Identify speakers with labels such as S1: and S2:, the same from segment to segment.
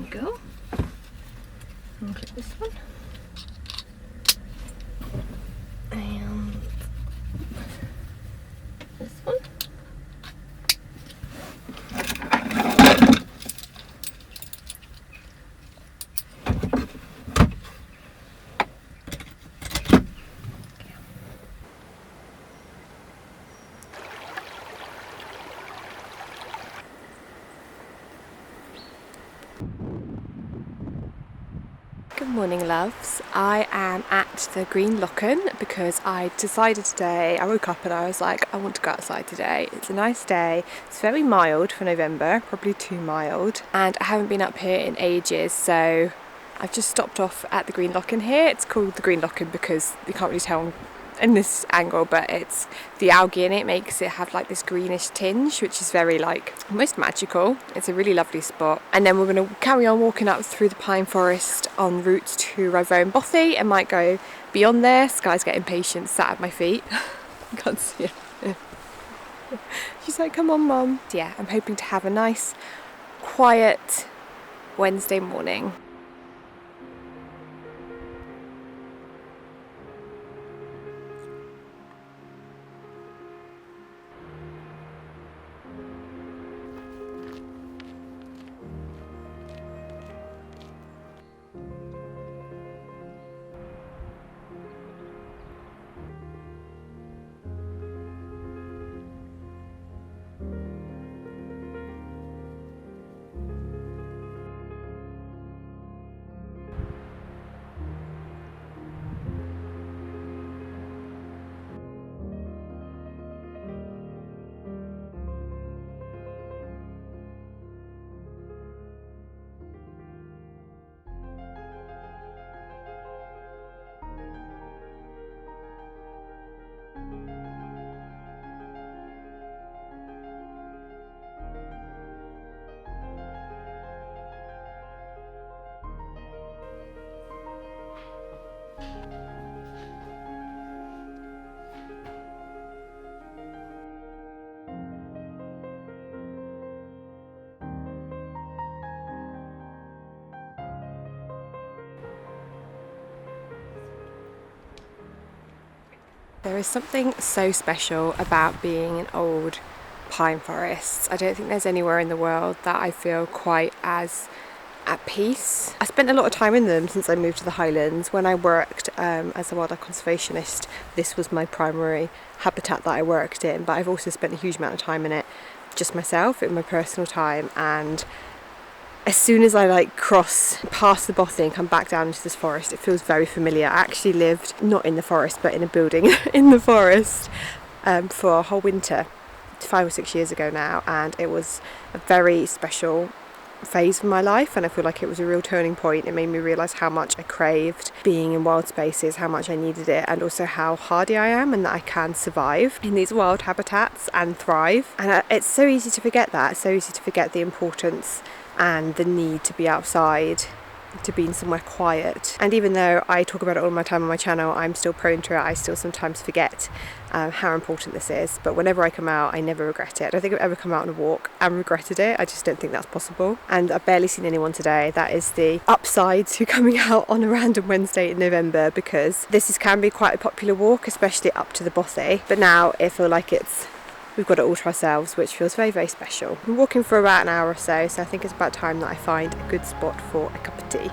S1: we go. And clip this one. And this one. Good morning, loves. I am at the Green Locken because I decided today, I woke up and I was like, I want to go outside today. It's a nice day. It's very mild for November, probably too mild. And I haven't been up here in ages, so I've just stopped off at the Green Locken here. It's called the Green Locken because you can't really tell in this angle, but it's the algae in it makes it have like this greenish tinge, which is very like almost magical. It's a really lovely spot. And then we're going to carry on walking up through the pine forest en route to Rivone Bothy and might go beyond there. Sky's getting impatient, sat at my feet. You can't see it. She's like, come on, Mum. Yeah, I'm hoping to have a nice quiet Wednesday morning. There is something so special about being in old pine forests. I don't think there's anywhere in the world that I feel quite as at peace. I spent a lot of time in them since I moved to the Highlands. When I worked as a wildlife conservationist, this was my primary habitat that I worked in, but I've also spent a huge amount of time in it just myself in my personal time. And as soon as I like cross past the Bothy and come back down into this forest, it feels very familiar. I actually lived not in the forest but in a building in the forest for a whole winter 5 or 6 years ago now, and it was a very special phase of my life, and I feel like it was a real turning point. It made me realise how much I craved being in wild spaces, how much I needed it, and also how hardy I am and that I can survive in these wild habitats and thrive. And it's so easy to forget that. It's so easy to forget the importance and the need to be outside, to be in somewhere quiet. And even though I talk about it all my time on my channel, I'm still prone to it. I still sometimes forget how important this is. But whenever I come out, I never regret it. I don't think I've ever come out on a walk and regretted it. I just don't think that's possible. And I've barely seen anyone today. That is the upside to coming out on a random Wednesday in November, because this can be quite a popular walk, especially up to the Bothy. But now I feel like we've got it all to ourselves, which feels very, very special. We're walking for about an hour or so I think it's about time that I find a good spot for a cup of tea.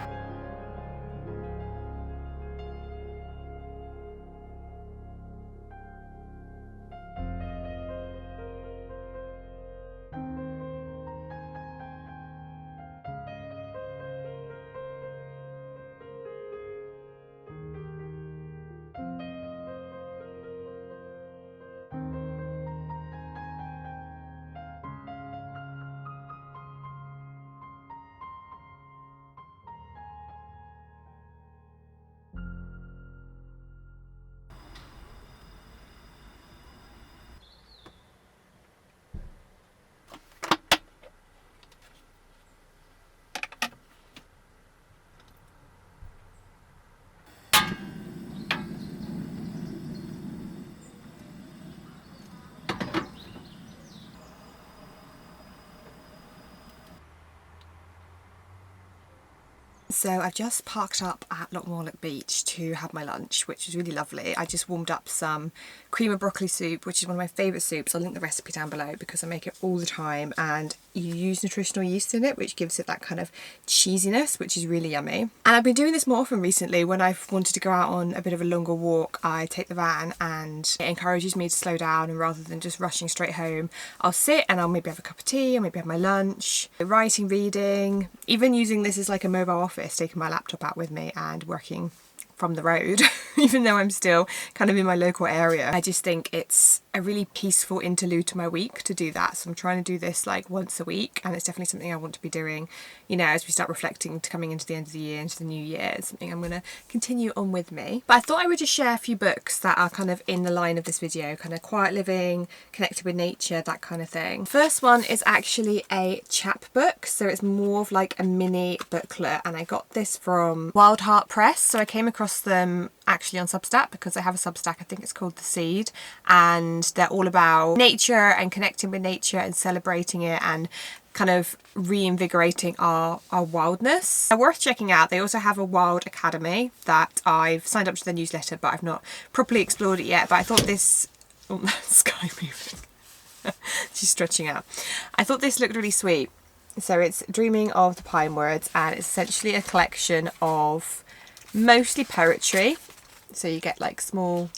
S1: So I've just parked up at Lochmorlock Beach to have my lunch, which was really lovely. I just warmed up some cream of broccoli soup, which is one of my favourite soups. I'll link the recipe down below because I make it all the time, and you use nutritional yeast in it, which gives it that kind of cheesiness, which is really yummy. And I've been doing this more often recently. When I've wanted to go out on a bit of a longer walk, I take the van, and it encourages me to slow down, and rather than just rushing straight home, I'll sit and I'll maybe have a cup of tea, or maybe have my lunch, writing, reading, even using this as like a mobile office, taking my laptop out with me and working from the road, even though I'm still kind of in my local area. I just think it's a really peaceful interlude to my week to do that. So I'm trying to do this like once a week, and it's definitely something I want to be doing, you know, as we start reflecting to coming into the end of the year, into the new year. It's something I'm going to continue on with me. But I thought I would just share a few books that are kind of in the line of this video, kind of quiet living, connected with nature, that kind of thing. First one is actually a chapbook, so it's more of like a mini booklet, and I got this from Wild Heart Press. So I came across them actually on Substack because I have a Substack, I think it's called The Seed, and they're all about nature and connecting with nature and celebrating it and kind of reinvigorating our wildness. They're worth checking out. They also have a Wild Academy that I've signed up to their newsletter, but I've not properly explored it yet. But I thought this... Oh, that's Sky moving. She's stretching out. I thought this looked really sweet. So it's Dreaming of the Pine Woods, and it's essentially a collection of mostly poetry. So you get like small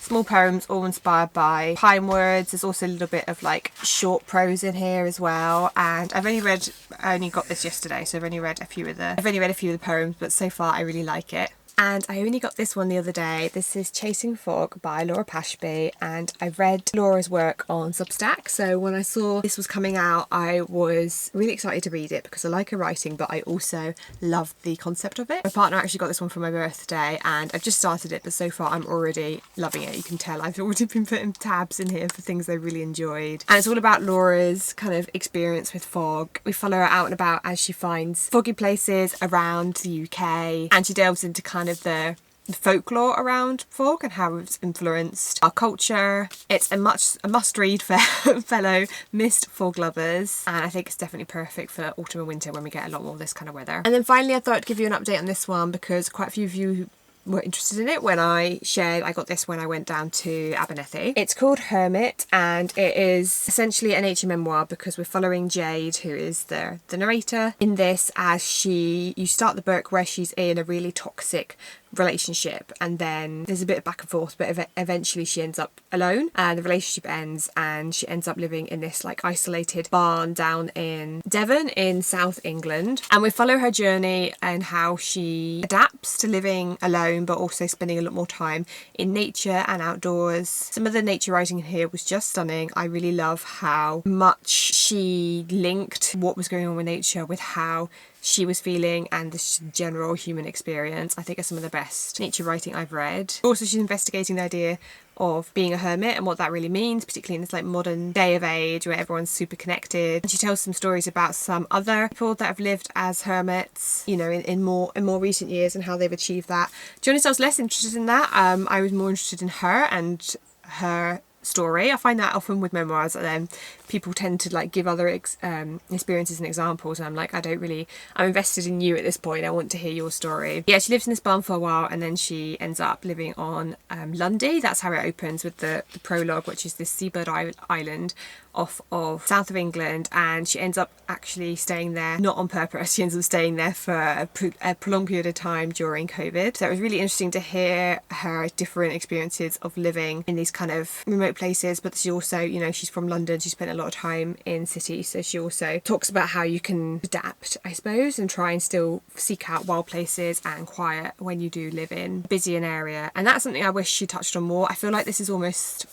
S1: poems all inspired by pine words. There's also a little bit of like short prose in here as well, and I only got this yesterday, so I've only read a few of the poems, but so far I really like it. And I only got this one the other day. This is Chasing Fog by Laura Pashby, and I read Laura's work on Substack. So when I saw this was coming out, I was really excited to read it because I like her writing, but I also loved the concept of it. My partner actually got this one for my birthday, and I've just started it, but so far I'm already loving it. You can tell I've already been putting tabs in here for things I really enjoyed. And it's all about Laura's kind of experience with fog. We follow her out and about as she finds foggy places around the UK, and she delves into kind of the folklore around fog and how it's influenced our culture. It's a must read for fellow mist fog lovers, and I think it's definitely perfect for autumn and winter when we get a lot more of this kind of weather. And then finally I thought I'd give you an update on this one because quite a few of you were interested in it when I shared. I got this when I went down to Abernethy. It's called Hermit, and it is essentially a nature memoir because we're following Jade, who is the narrator in this, as you start the book where she's in a really toxic relationship, and then there's a bit of back and forth, but eventually she ends up alone and the relationship ends, and she ends up living in this like isolated barn down in Devon in South England, and we follow her journey and how she adapts to living alone but also spending a lot more time in nature and outdoors. Some of the nature writing in here was just stunning. I really love how much she linked what was going on with nature with how she was feeling and the general human experience. I think are some of the best nature writing I've read. Also, she's investigating the idea of being a hermit and what that really means, particularly in this like modern day of age where everyone's super connected. And she tells some stories about some other people that have lived as hermits, you know, in more recent years and how they've achieved that. To be honest, I was less interested in that. I was more interested in her and her story. I find that often with memoirs that then people tend to like give other experiences and examples, and I'm like, I'm invested in you at this point. I want to hear your story. Yeah, she lives in this barn for a while, and then she ends up living on Lundy. That's how it opens, with the prologue, which is this seabird island off of south of England, and she ends up actually staying there, not on purpose. She ends up staying there for a prolonged period of time during COVID. So it was really interesting to hear her different experiences of living in these kind of remote places, but she also, you know, she's from London, she spent a lot of time in cities, so she also talks about how you can adapt, I suppose, and try and still seek out wild places and quiet when you do live in a busy an area. And that's something I wish she touched on more. I feel like this is almost,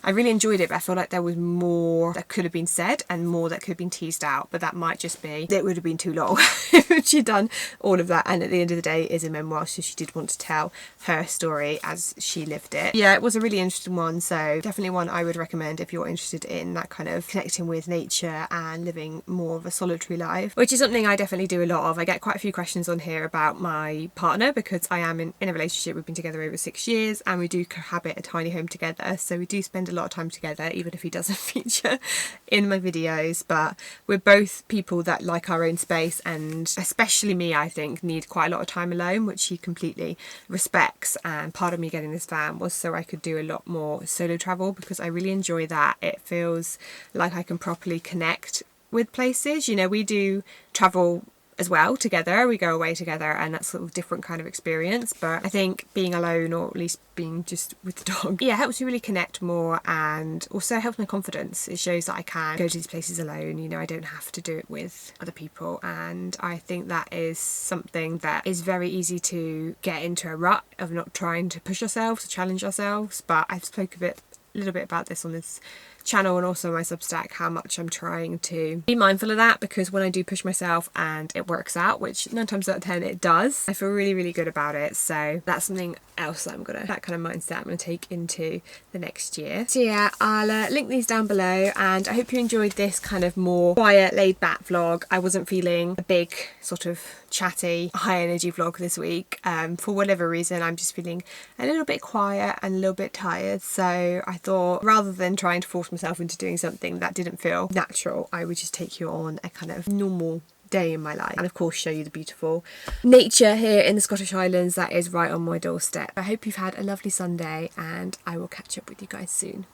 S1: I really enjoyed it, but I feel like there was more that could have been said and more that could have been teased out, but that might just be, it would have been too long if she'd done all of that. And at the end of the day, it is a memoir, so she did want to tell her story as she lived it. Yeah, it was a really interesting one, so definitely one I would recommend if you're interested in that kind of connecting with nature and living more of a solitary life, which is something I definitely do a lot of. I get quite a few questions on here about my partner because I am in a relationship. We've been together over 6 years and we do cohabit a tiny home together, so we do spend a a lot of time together, even if he doesn't feature in my videos. But we're both people that like our own space, and especially me, I think, need quite a lot of time alone, which he completely respects. And part of me getting this van was so I could do a lot more solo travel, because I really enjoy that. It feels like I can properly connect with places. You know, we do travel as well together, we go away together, and that's sort of different kind of experience. But I think being alone, or at least being just with the dog, yeah, helps me really connect more, and also helps my confidence. It shows that I can go to these places alone, you know, I don't have to do it with other people. And I think that is something that is very easy to get into a rut of not trying to push ourselves, to challenge ourselves. But I've spoke a little bit about this on this channel and also my Substack, how much I'm trying to be mindful of that, because when I do push myself and it works out, which 9 times out of 10 it does, I feel really, really good about it. So that's something else that that kind of mindset I'm gonna take into the next year. So yeah, I'll link these down below, and I hope you enjoyed this kind of more quiet, laid back vlog. I wasn't feeling a big sort of chatty, high energy vlog this week. For whatever reason, I'm just feeling a little bit quiet and a little bit tired. So I thought, rather than trying to force myself into doing something that didn't feel natural, I would just take you on a kind of normal day in my life, and of course show you the beautiful nature here in the Scottish Highlands that is right on my doorstep. I hope you've had a lovely Sunday, and I will catch up with you guys soon.